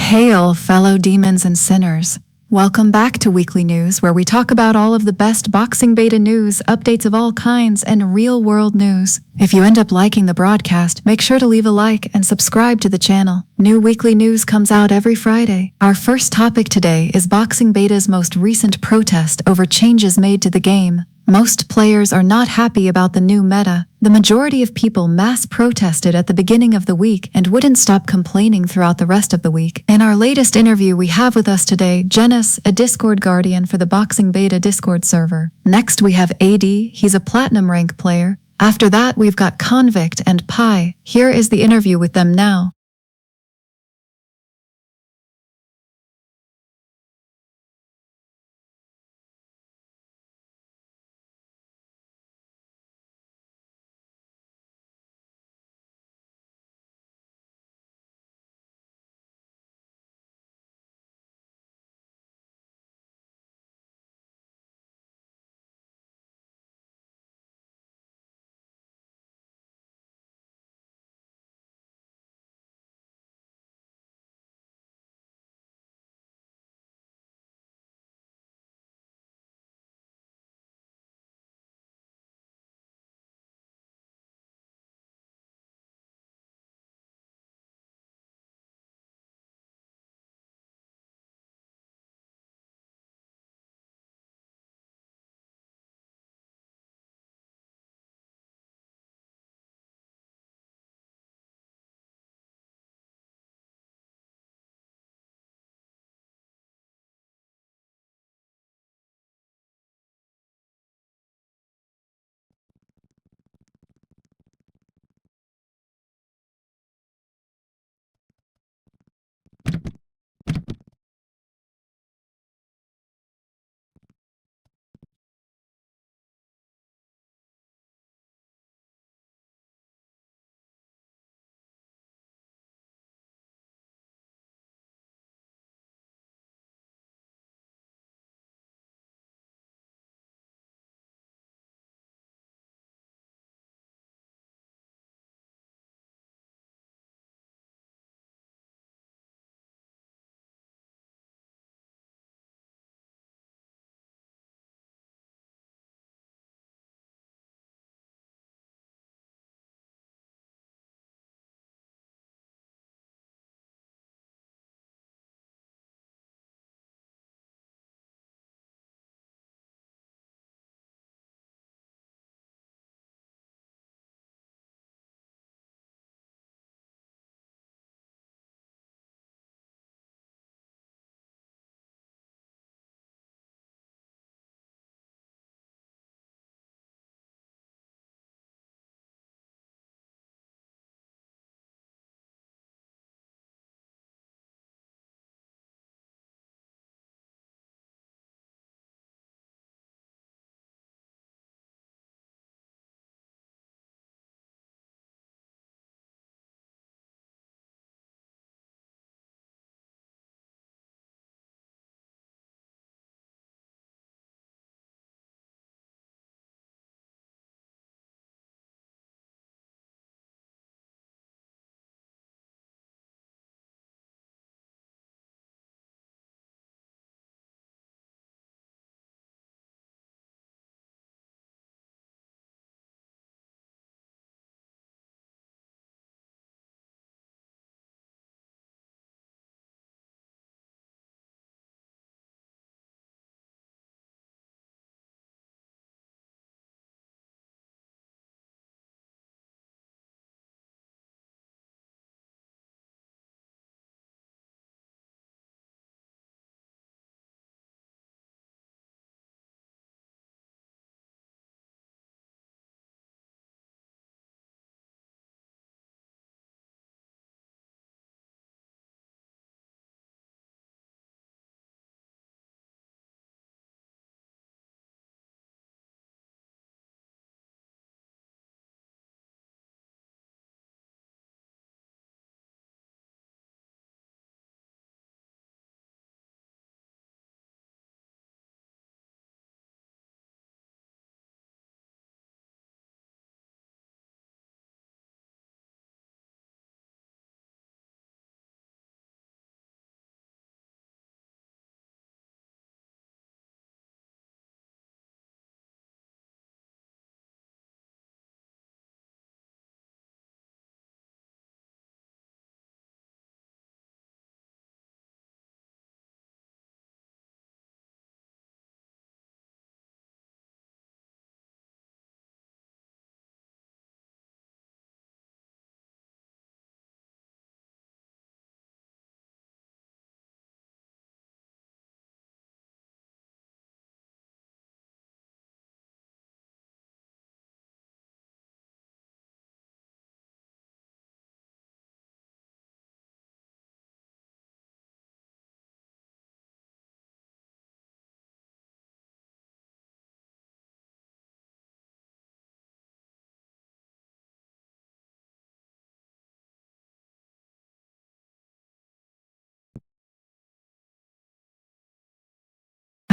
Hail, fellow demons and sinners. Welcome back to Weekly News, where we talk about all of the best boxing beta news, updates of all kinds, and real-world news. If you end up liking the broadcast, make sure to leave a like and subscribe to the channel. New weekly news comes out every Friday. Our first topic today is boxing beta's most recent protest over changes made to the game. Most players are not happy about the new meta. The majority of people mass protested at the beginning of the week and wouldn't stop complaining throughout the rest of the week. In our latest interview, we have with us today Genis, a Discord guardian for the Boxing Beta Discord server. Next, we have AD. He's a platinum rank player. After that, we've got Convict and Pi. Here is the interview with them now.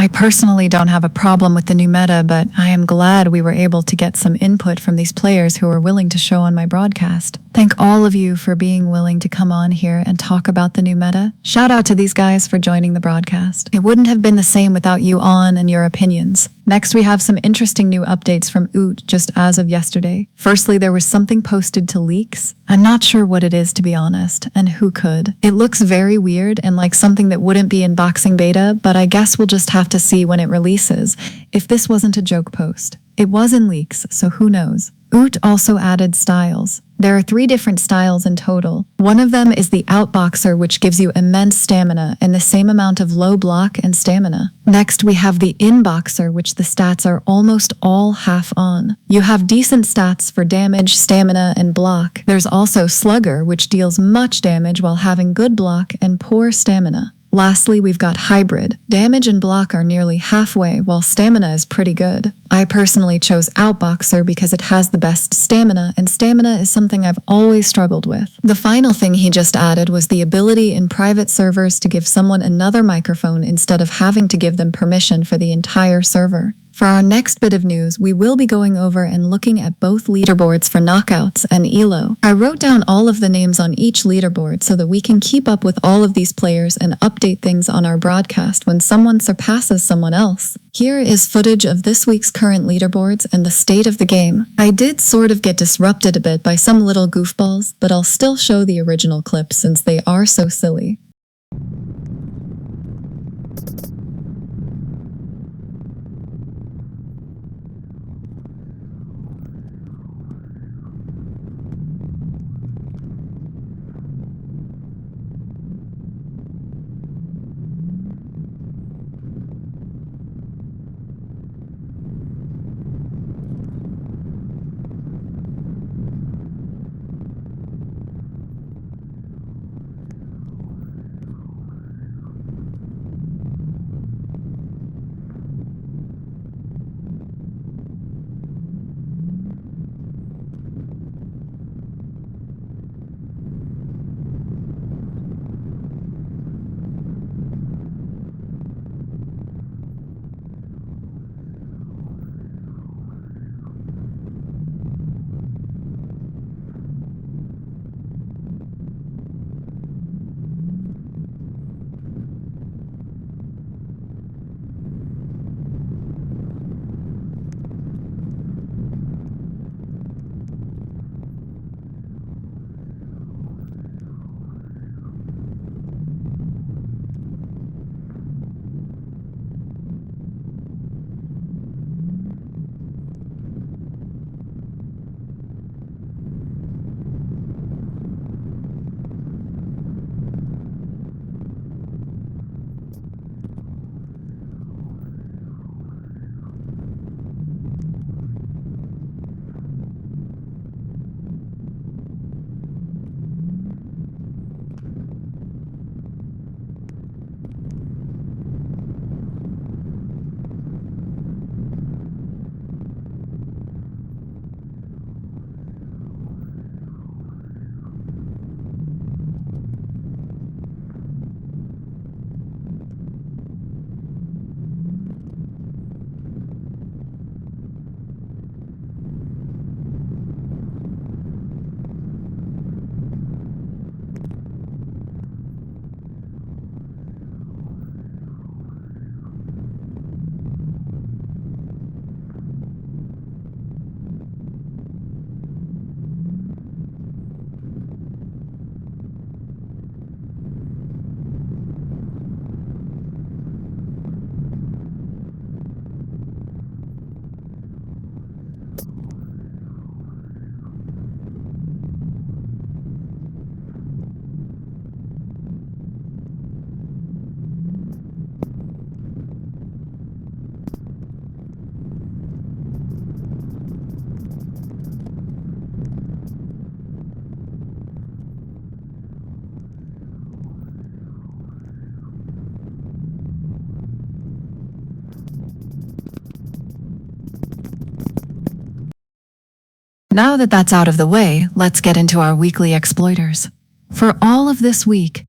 I personally don't have a problem with the new meta, but I am glad we were able to get some input from these players who were willing to show on my broadcast. Thank all of you for being willing to come on here and talk about the new meta. Shout out to these guys for joining the broadcast. It wouldn't have been the same without you on and your opinions. Next, we have some interesting new updates from OOT just as of yesterday. Firstly, there was something posted to leaks. I'm not sure what it is, to be honest, and who could. It looks very weird and like something that wouldn't be in boxing beta, but I guess we'll just have to see when it releases, if this wasn't a joke post. It was in leaks, so who knows. OOT also added styles. There are 3 different styles in total. One of them is the Outboxer, which gives you immense stamina and the same amount of low block and stamina. Next, we have the Inboxer, which the stats are almost all half on. You have decent stats for damage, stamina, and block. There's also Slugger, which deals much damage while having good block and poor stamina. Lastly, we've got Hybrid. Damage and block are nearly halfway, while stamina is pretty good. I personally chose Outboxer because it has the best stamina, and stamina is something I've always struggled with. The final thing he just added was the ability in private servers to give someone another microphone instead of having to give them permission for the entire server. For our next bit of news, we will be going over and looking at both leaderboards for knockouts and ELO. I wrote down all of the names on each leaderboard so that we can keep up with all of these players and update things on our broadcast when someone surpasses someone else. Here is footage of this week's current leaderboards and the state of the game. I did sort of get disrupted a bit by some little goofballs, but I'll still show the original clips since they are so silly. Now that that's out of the way, let's get into our weekly exploiters. For all of this week,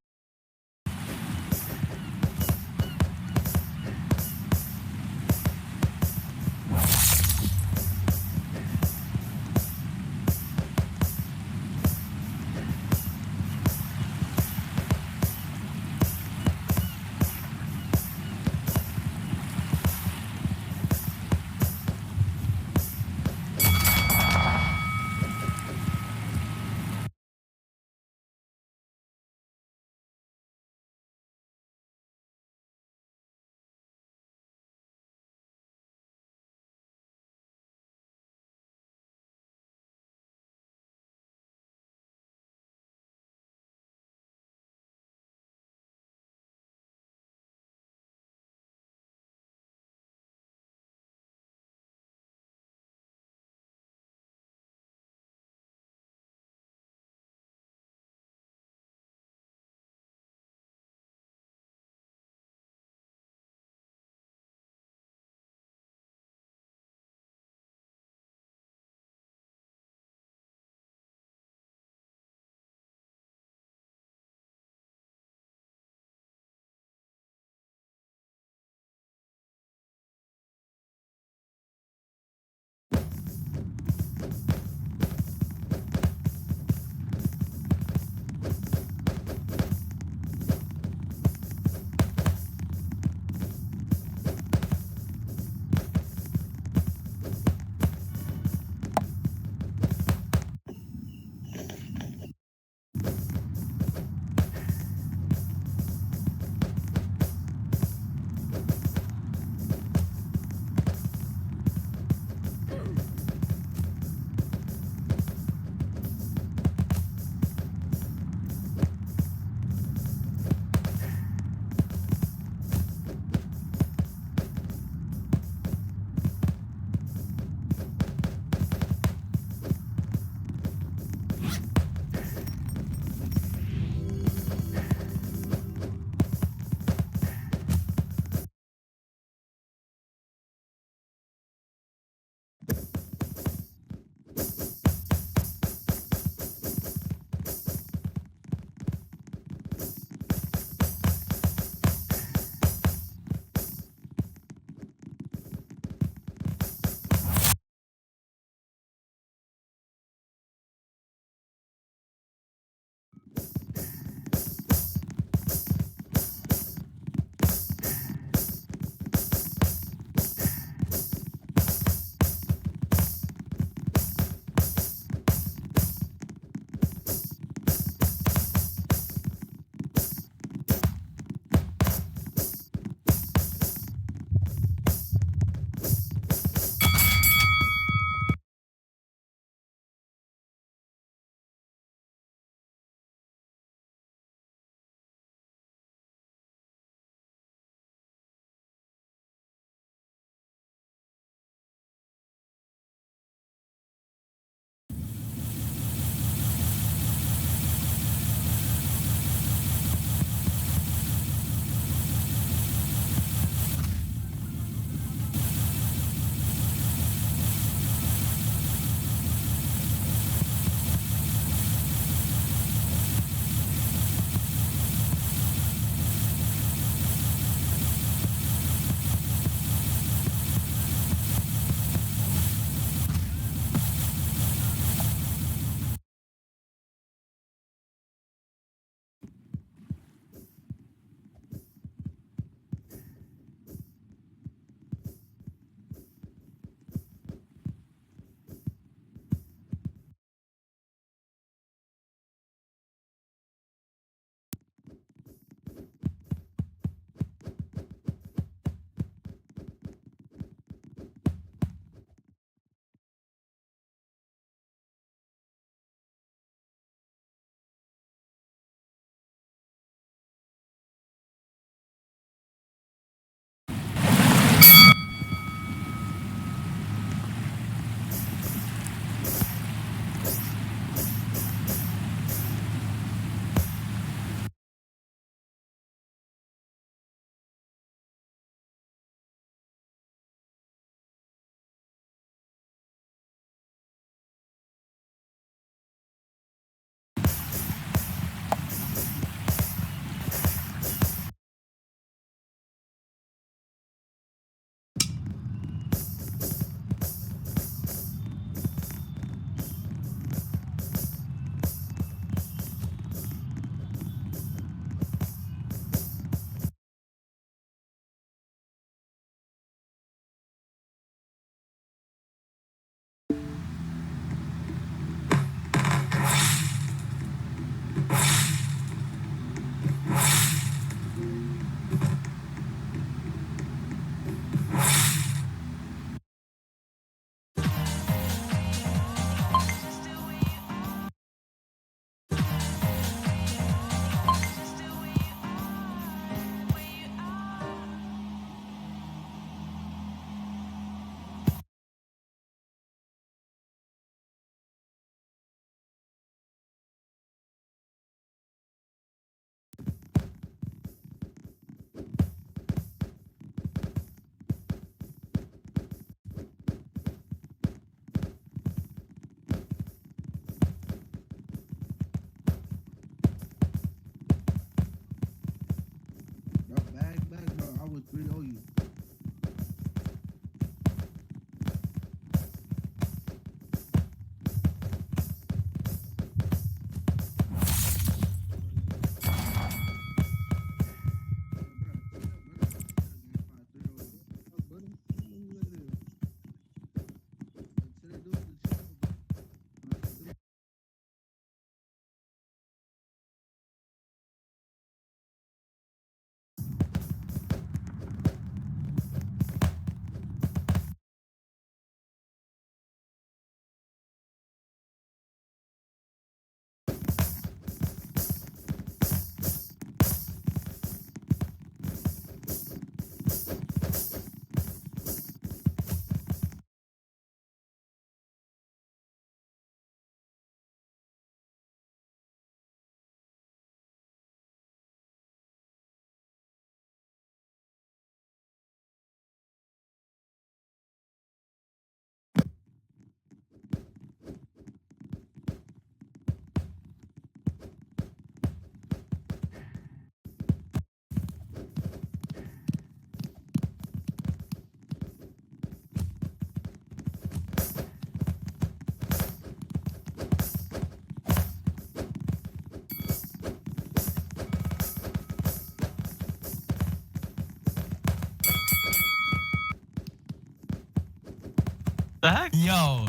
The heck? Yo,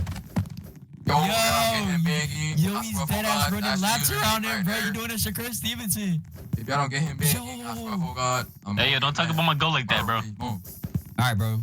Yo, he's dead ass running laps around him, bro. You doing a Shakur Stevenson? If y'all don't get him big, Yo. I swear, oh God. Hey, yo, don't talk about my goal like that, bro. Move. Alright, bro.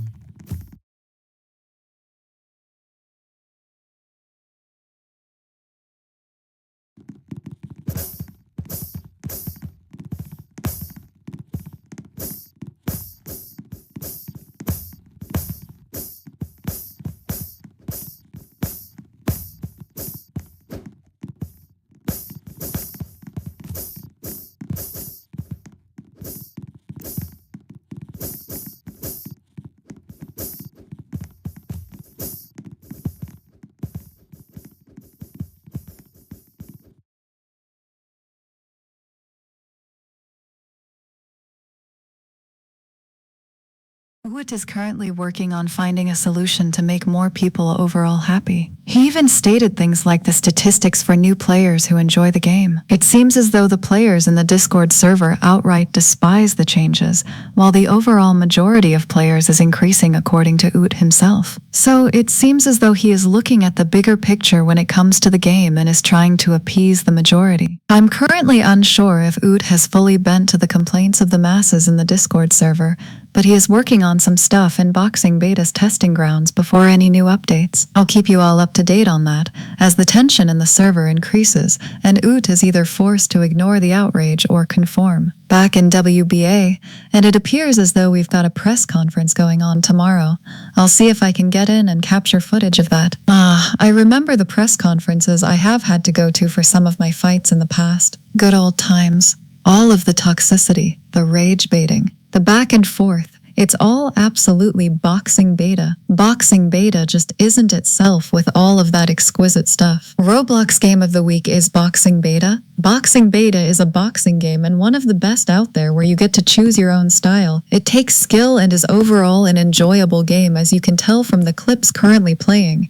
Woot is currently working on finding a solution to make more people overall happy. He even stated things like the statistics for new players who enjoy the game. It seems as though the players in the Discord server outright despise the changes, while the overall majority of players is increasing according to Oot himself. So it seems as though he is looking at the bigger picture when it comes to the game and is trying to appease the majority. I'm currently unsure if Oot has fully bent to the complaints of the masses in the Discord server, but he is working on some stuff in Boxing Beta's testing grounds before any new updates. I'll keep you all up to date on that, as the tension in the server increases, and Oot is either forced to ignore the outrage or conform. Back in WBA, and it appears as though we've got a press conference going on tomorrow. I'll see if I can get in and capture footage of that. I remember the press conferences I have had to go to for some of my fights in the past. Good old times. All of the toxicity, the rage baiting, the back and forth. It's all absolutely Boxing Beta. Boxing Beta just isn't itself with all of that exquisite stuff. Roblox Game of the Week is Boxing Beta. Boxing Beta is a boxing game and one of the best out there where you get to choose your own style. It takes skill and is overall an enjoyable game, as you can tell from the clips currently playing.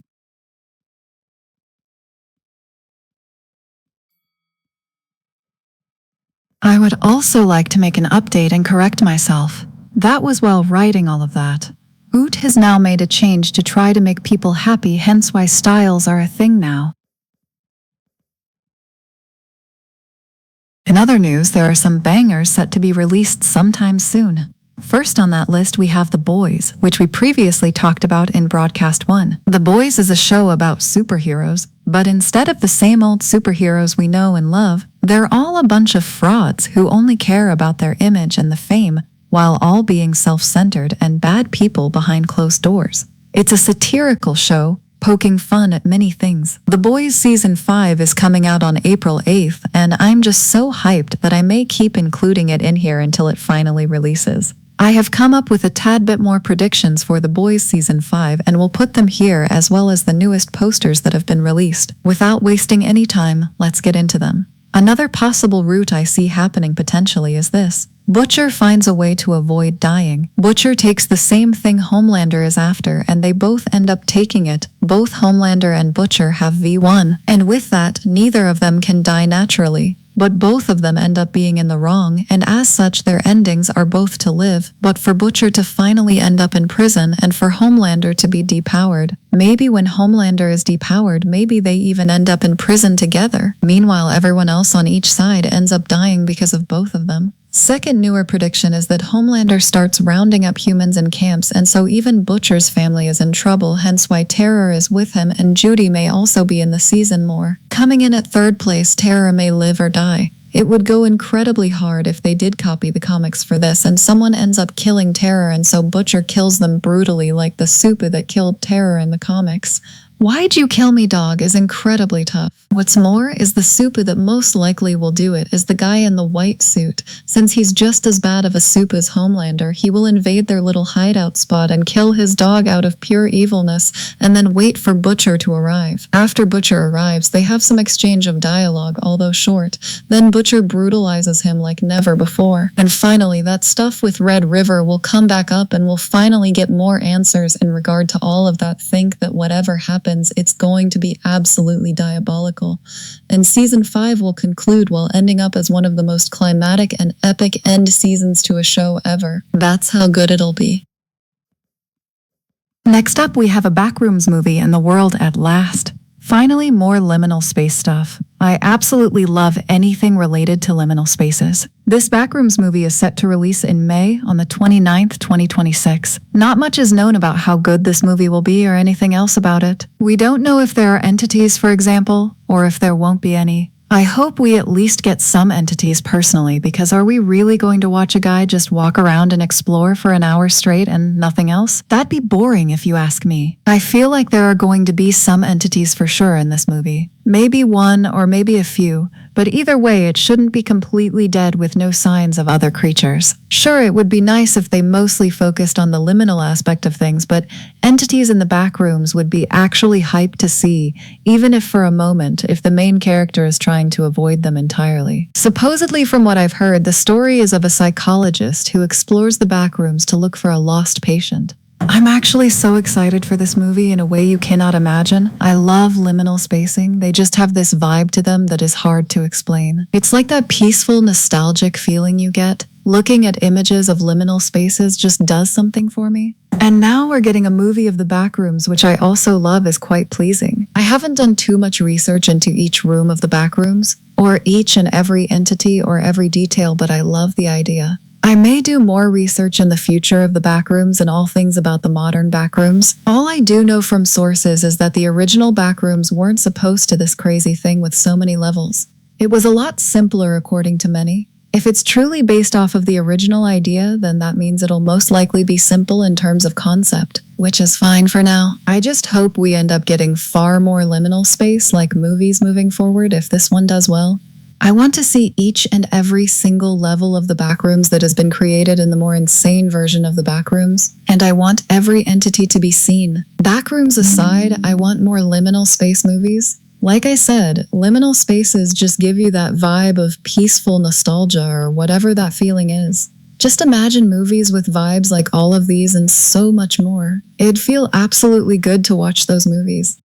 I would also like to make an update and correct myself. That was while writing all of that. Oot has now made a change to try to make people happy, hence why styles are a thing now. In other news, there are some bangers set to be released sometime soon. First on that list we have The Boys, which we previously talked about in Broadcast 1. The Boys is a show about superheroes, but instead of the same old superheroes we know and love, they're all a bunch of frauds who only care about their image and the fame, while all being self-centered and bad people behind closed doors. It's a satirical show, poking fun at many things. The Boys Season 5 is coming out on April 8th, and I'm just so hyped that I may keep including it in here until it finally releases. I have come up with a tad bit more predictions for The Boys Season 5 and will put them here as well as the newest posters that have been released. Without wasting any time, let's get into them. Another possible route I see happening potentially is this. Butcher finds a way to avoid dying. Butcher takes the same thing Homelander is after, and they both end up taking it. Both Homelander and Butcher have V1, and with that, neither of them can die naturally. But both of them end up being in the wrong, and as such their endings are both to live, but for Butcher to finally end up in prison and for Homelander to be depowered. Maybe when Homelander is depowered, maybe they even end up in prison together. Meanwhile, everyone else on each side ends up dying because of both of them. Second newer prediction is that Homelander starts rounding up humans in camps, and so even Butcher's family is in trouble, hence why Terror is with him, and Judy may also be in the season more. Coming in at third place, Terror may live or die. It would go incredibly hard if they did copy the comics for this, and someone ends up killing Terror, and so Butcher kills them brutally like the Super that killed Terror in the comics. Why'd you kill me, dog is incredibly tough. What's more is the Super that most likely will do it is the guy in the white suit. Since he's just as bad of a Super as Homelander, he will invade their little hideout spot and kill his dog out of pure evilness and then wait for Butcher to arrive. After Butcher arrives, they have some exchange of dialogue, although short. Then Butcher brutalizes him like never before. And finally, that stuff with Red River will come back up and we'll finally get more answers in regard to all of that. Think that whatever happens, it's going to be absolutely diabolical. And season 5 will conclude while ending up as one of the most climatic and epic end seasons to a show ever. That's how good it'll be. Next up, we have a Backrooms movie in the world at last. Finally, more liminal space stuff. I absolutely love anything related to liminal spaces. This Backrooms movie is set to release in May on the 29th, 2026. Not much is known about how good this movie will be or anything else about it. We don't know if there are entities, for example, or if there won't be any. I hope we at least get some entities personally, because are we really going to watch a guy just walk around and explore for an hour straight and nothing else? That'd be boring if you ask me. I feel like there are going to be some entities for sure in this movie. Maybe one or maybe a few, but either way it shouldn't be completely dead with no signs of other creatures. Sure, it would be nice if they mostly focused on the liminal aspect of things, but entities in the back rooms would be actually hyped to see, even if for a moment, if the main character is trying to avoid them entirely. Supposedly, from what I've heard, the story is of a psychologist who explores the back rooms to look for a lost patient. I'm actually so excited for this movie in a way you cannot imagine. I love liminal spacing. They just have this vibe to them that is hard to explain. It's like that peaceful, nostalgic feeling you get. Looking at images of liminal spaces just does something for me. And now we're getting a movie of the backrooms, which I also love is quite pleasing. I haven't done too much research into each room of the backrooms, or each and every entity or every detail, but I love the idea. I may do more research in the future of the backrooms and all things about the modern backrooms. All I do know from sources is that the original backrooms weren't supposed to this crazy thing with so many levels. It was a lot simpler according to many. If it's truly based off of the original idea, then that means it'll most likely be simple in terms of concept, which is fine for now. I just hope we end up getting far more liminal space like movies moving forward if this one does well. I want to see each and every single level of the backrooms that has been created in the more insane version of the backrooms, and I want every entity to be seen. Backrooms aside, I want more liminal space movies. Like I said, liminal spaces just give you that vibe of peaceful nostalgia or whatever that feeling is. Just imagine movies with vibes like all of these and so much more. It'd feel absolutely good to watch those movies.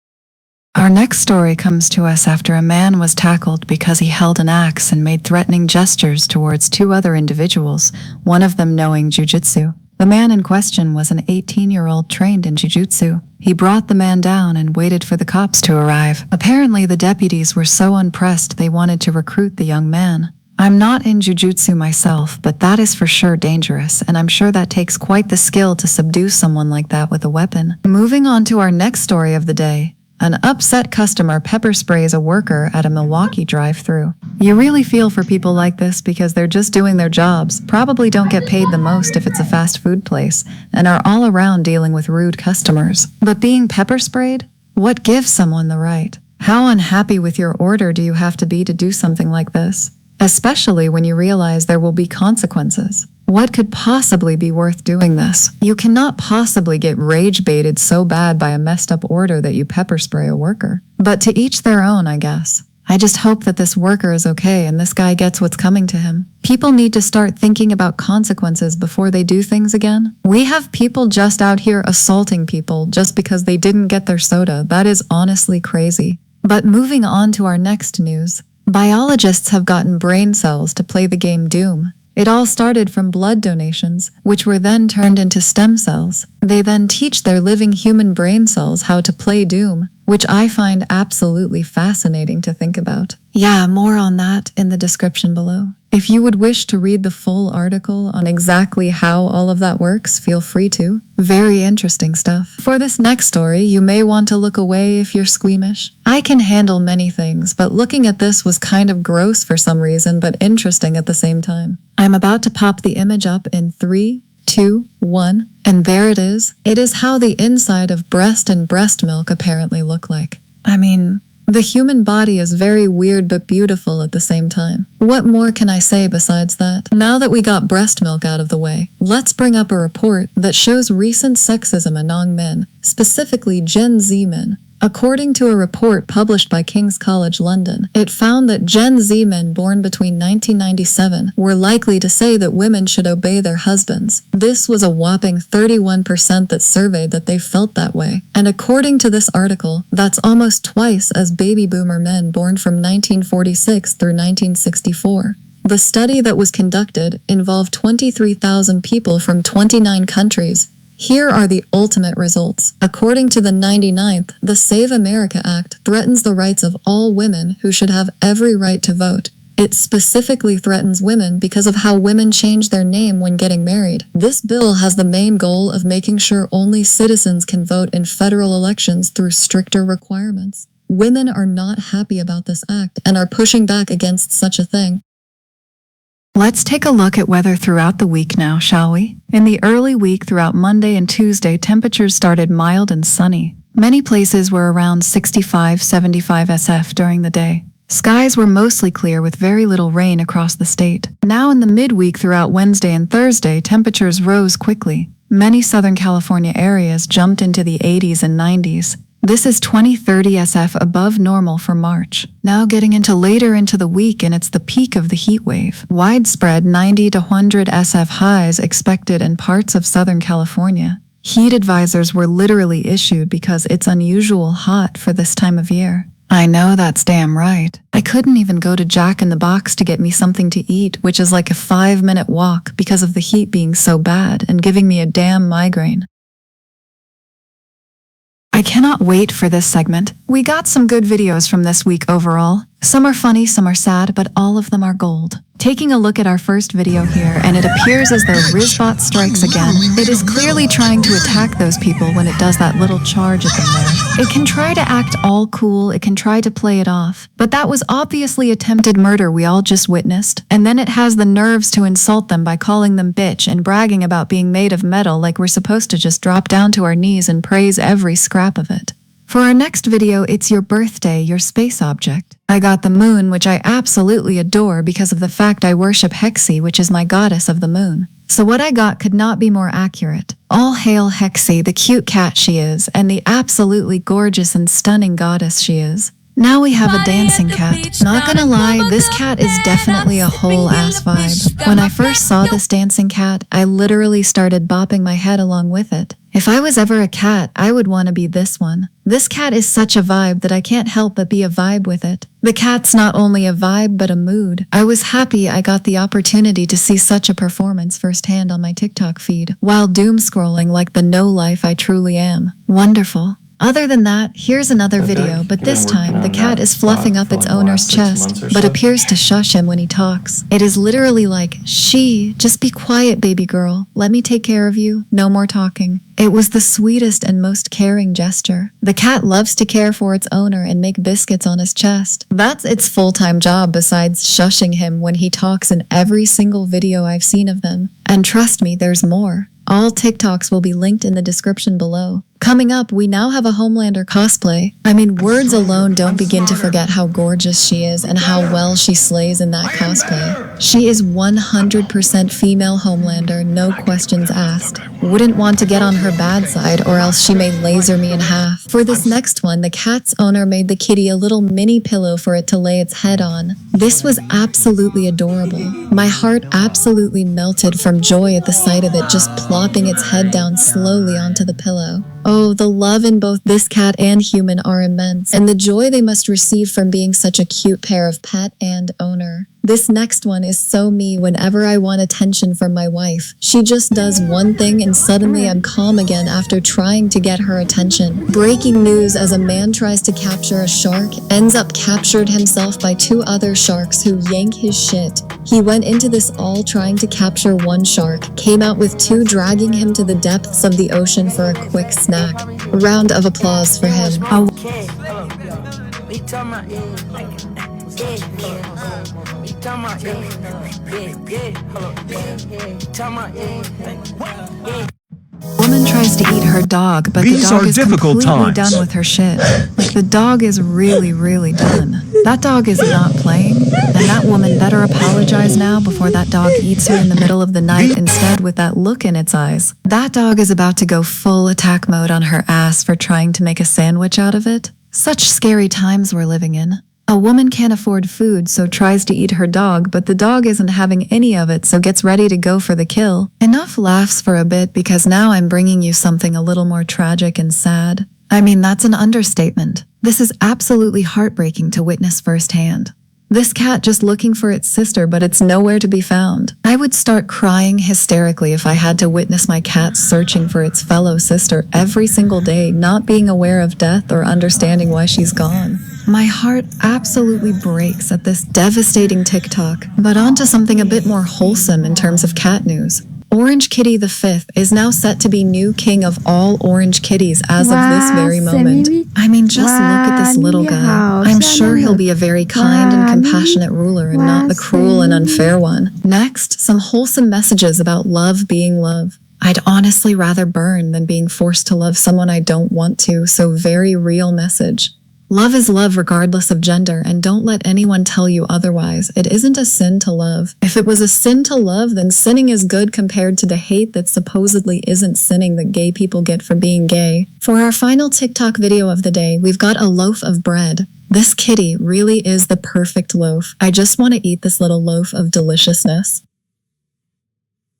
Our next story comes to us after a man was tackled because he held an axe and made threatening gestures towards two other individuals, one of them knowing jujitsu. The man in question was an 18-year-old trained in jujitsu. He brought the man down and waited for the cops to arrive. Apparently, the deputies were so unpressed they wanted to recruit the young man. I'm not in jujitsu myself, but that is for sure dangerous, and I'm sure that takes quite the skill to subdue someone like that with a weapon. Moving on to our next story of the day. An upset customer pepper sprays a worker at a Milwaukee drive-thru. You really feel for people like this because they're just doing their jobs, probably don't get paid the most if it's a fast food place, and are all around dealing with rude customers. But being pepper sprayed? What gives someone the right? How unhappy with your order do you have to be to do something like this? Especially when you realize there will be consequences. What could possibly be worth doing this? You cannot possibly get rage baited so bad by a messed up order that you pepper spray a worker. But to each their own, I guess. I just hope that this worker is okay and this guy gets what's coming to him. People need to start thinking about consequences before they do things again. We have people just out here assaulting people just because they didn't get their soda. That is honestly crazy. But moving on to our next news. Biologists have gotten brain cells to play the game Doom. It all started from blood donations, which were then turned into stem cells. They then teach their living human brain cells how to play Doom, which I find absolutely fascinating to think about. Yeah, more on that in the description below. If you would wish to read the full article on exactly how all of that works, feel free to. Very interesting stuff. For this next story, you may want to look away if you're squeamish. I can handle many things, but looking at this was kind of gross for some reason, but interesting at the same time. I'm about to pop the image up in 3, 2, 1, and there it is. It is how the inside of breast and breast milk apparently look like. I mean, the human body is very weird but beautiful at the same time. What more can I say besides that? Now that we got breast milk out of the way, let's bring up a report that shows recent sexism among men, specifically Gen Z men. According to a report published by King's College London, it found that Gen Z men born between 1997 were likely to say that women should obey their husbands. This was a whopping 31% that surveyed that they felt that way. And according to this article, that's almost twice as baby boomer men born from 1946 through 1964. The study that was conducted involved 23,000 people from 29 countries. Here are the ultimate results. According to the 99th, the Save America Act threatens the rights of all women who should have every right to vote. It specifically threatens women because of how women change their name when getting married. This bill has the main goal of making sure only citizens can vote in federal elections through stricter requirements. Women are not happy about this act and are pushing back against such a thing. Let's take a look at weather throughout the week now, shall we? In the early week throughout Monday and Tuesday, temperatures started mild and sunny. Many places were around 65-75 SF during the day. Skies were mostly clear with very little rain across the state. Now in the midweek throughout Wednesday and Thursday, temperatures rose quickly. Many Southern California areas jumped into the 80s and 90s. This is 20-30 SF above normal for March. Now getting later into the week and it's the peak of the heat wave. Widespread 90 to 100 SF highs expected in parts of Southern California. Heat advisors were literally issued because it's unusual hot for this time of year. I know that's damn right. I couldn't even go to Jack in the Box to get me something to eat, which is like a 5-minute walk because of the heat being so bad and giving me a damn migraine. I cannot wait for this segment. We got some good videos from this week overall. Some are funny, some are sad, but all of them are gold. Taking a look at our first video here, and it appears as though Rizbot strikes again. It is clearly trying to attack those people when it does that little charge at them there. It can try to act all cool, it can try to play it off, but that was obviously attempted murder we all just witnessed, and then it has the nerves to insult them by calling them bitch and bragging about being made of metal like we're supposed to just drop down to our knees and praise every scrap of it. For our next video, it's your birthday, your space object. I got the moon, which I absolutely adore because of the fact I worship Hexy, which is my goddess of the moon. So what I got could not be more accurate. All hail Hexy, the cute cat she is, and the absolutely gorgeous and stunning goddess she is. Now we have a dancing cat. Not gonna lie, this cat is definitely a whole ass vibe. When I first saw this dancing cat, I literally started bopping my head along with it. If I was ever a cat, I would want to be this one. This cat is such a vibe that I can't help but be a vibe with it. The cat's not only a vibe, but a mood. I was happy I got the opportunity to see such a performance firsthand on my TikTok feed, while doom scrolling like the no-life I truly am. Wonderful. Other than that, here's another video, but this time the cat is fluffing up its owner's chest, but appears to shush him when he talks. It is literally like, just be quiet, baby girl. Let me take care of you. No more talking. It was the sweetest and most caring gesture. The cat loves to care for its owner and make biscuits on his chest. That's its full-time job besides shushing him when he talks in every single video I've seen of them. And trust me, there's more. All TikToks will be linked in the description below. Coming up, we now have a Homelander cosplay. I mean, words alone don't begin to forget how gorgeous she is and how well she slays in that cosplay. She is 100% female Homelander, no questions asked. Wouldn't want to get on her bad side or else she may laser me in half. For this next one, the cat's owner made the kitty a little mini pillow for it to lay its head on. This was absolutely adorable. My heart absolutely melted from joy at the sight of it just plopping its head down slowly onto the pillow. Oh, the love in both this cat and human are immense, and the joy they must receive from being such a cute pair of pet and owner. This next one is so me whenever I want attention from my wife. She just does one thing and suddenly I'm calm again after trying to get her attention. Breaking news as a man tries to capture a shark, ends up captured himself by 2 other sharks who yank his shit. He went into this all trying to capture 1 shark, came out with 2 dragging him to the depths of the ocean for a quick snack. Round of applause for him. Woman tries to eat her dog, but the dog is completely done with her shit. Like, the dog is really done. That dog is not playing, and that woman better apologize now before that dog eats her in the middle of the night instead with that look in its eyes. That dog is about to go full attack mode on her ass for trying to make a sandwich out of it. Such scary times we're living in. A woman can't afford food, so tries to eat her dog, but the dog isn't having any of it, so gets ready to go for the kill. Enough laughs for a bit, because now I'm bringing you something a little more tragic and sad. I mean, that's an understatement. This is absolutely heartbreaking to witness firsthand. This cat just looking for its sister, but it's nowhere to be found. I would start crying hysterically if I had to witness my cat searching for its fellow sister every single day, not being aware of death or understanding why she's gone. My heart absolutely breaks at this devastating TikTok, but on to something a bit more wholesome in terms of cat news. Orange Kitty the Fifth is now set to be new king of all orange kitties as of this very moment. I mean, just look at this little guy. I'm sure he'll be a very kind and compassionate ruler and not the cruel and unfair one. Next, some wholesome messages about love being love. I'd honestly rather burn than being forced to love someone I don't want to, so very real message. Love is love regardless of gender, and don't let anyone tell you otherwise. It isn't a sin to love. If it was a sin to love, then sinning is good compared to the hate that supposedly isn't sinning that gay people get for being gay. For our final TikTok video of the day, we've got a loaf of bread. This kitty really is the perfect loaf. I just want to eat this little loaf of deliciousness.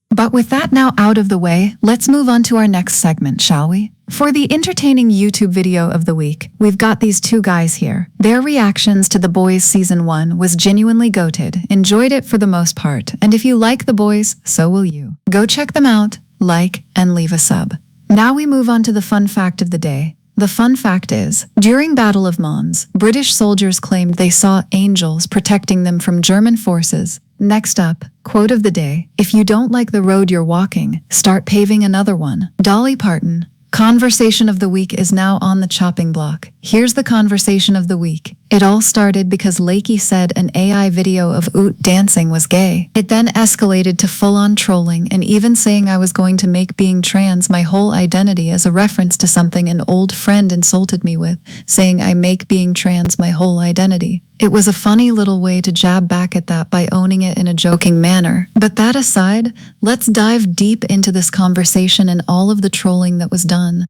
But with that now out of the way, let's move on to our next segment, shall we? For the entertaining YouTube video of the week, we've got these 2 guys here. Their reactions to The Boys Season 1 was genuinely goated, enjoyed it for the most part, and if you like The Boys, so will you. Go check them out, like, and leave a sub. Now we move on to the fun fact of the day. The fun fact is, during Battle of Mons, British soldiers claimed they saw angels protecting them from German forces. Next up, quote of the day, if you don't like the road you're walking, start paving another one. Dolly Parton. Conversation of the week is now on the chopping block. Here's the conversation of the week. It all started because Lakey said an AI video of Oot dancing was gay. It then escalated to full-on trolling and even saying I was going to make being trans my whole identity as a reference to something an old friend insulted me with, saying I make being trans my whole identity. It was a funny little way to jab back at that by owning it in a joking manner. But that aside, let's dive deep into this conversation and all of the trolling that was done.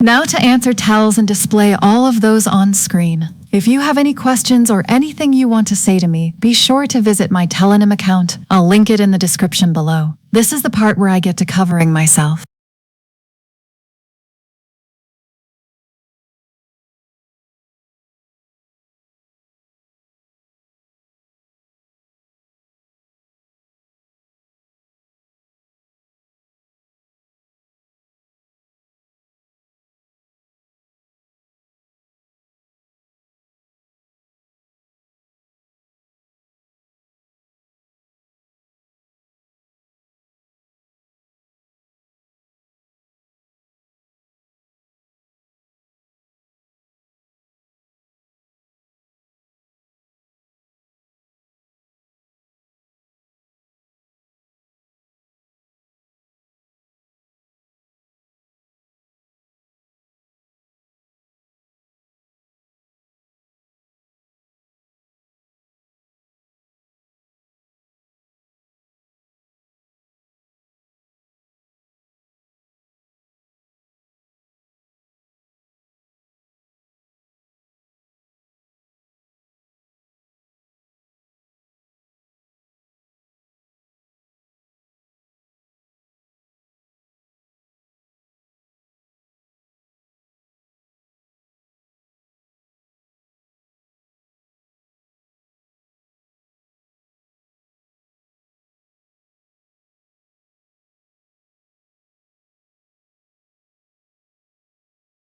Now to answer tells and display all of those on screen. If you have any questions or anything you want to say to me, be sure to visit my Telenym account. I'll link it in the description below. This is the part where I get to covering myself.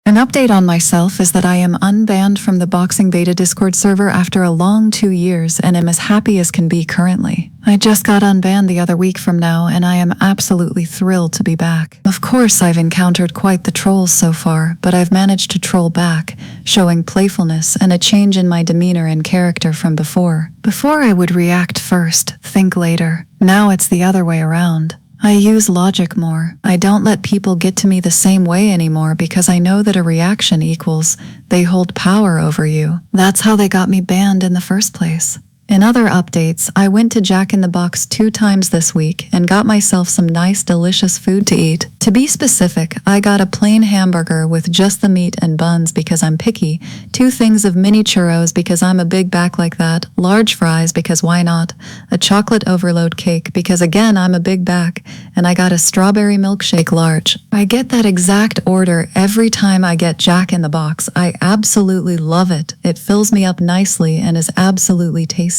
An update on myself is that I am unbanned from the Boxing Beta Discord server after a long 2 years and am as happy as can be currently. I just got unbanned the other week from now and I am absolutely thrilled to be back. Of course, I've encountered quite the trolls so far, but I've managed to troll back, showing playfulness and a change in my demeanor and character from before. Before I would react first, think later. Now it's the other way around. I use logic more. I don't let people get to me the same way anymore because I know that a reaction equals they hold power over you. That's how they got me banned in the first place. In other updates, I went to Jack in the Box 2 times this week and got myself some nice delicious food to eat. To be specific, I got a plain hamburger with just the meat and buns because I'm picky, 2 things of mini churros because I'm a big back like that, large fries because why not, a chocolate overload cake because again I'm a big back, and I got a strawberry milkshake large. I get that exact order every time I get Jack in the Box. I absolutely love it. It fills me up nicely and is absolutely tasty.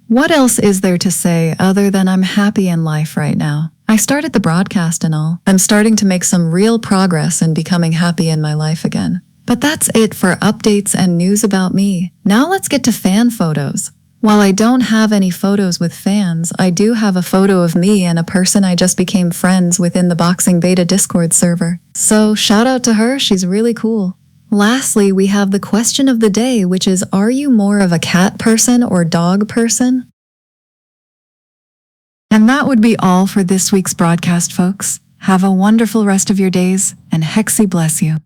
What else is there to say other than I'm happy in life right now? I started the broadcast and all. I'm starting to make some real progress in becoming happy in my life again. But that's it for updates and news about me. Now let's get to fan photos. While I don't have any photos with fans, I do have a photo of me and a person I just became friends within the Boxing Beta Discord server. So shout out to her, she's really cool. Lastly, we have the question of the day, which is, are you more of a cat person or dog person? And that would be all for this week's broadcast, folks. Have a wonderful rest of your days, and Hexy bless you.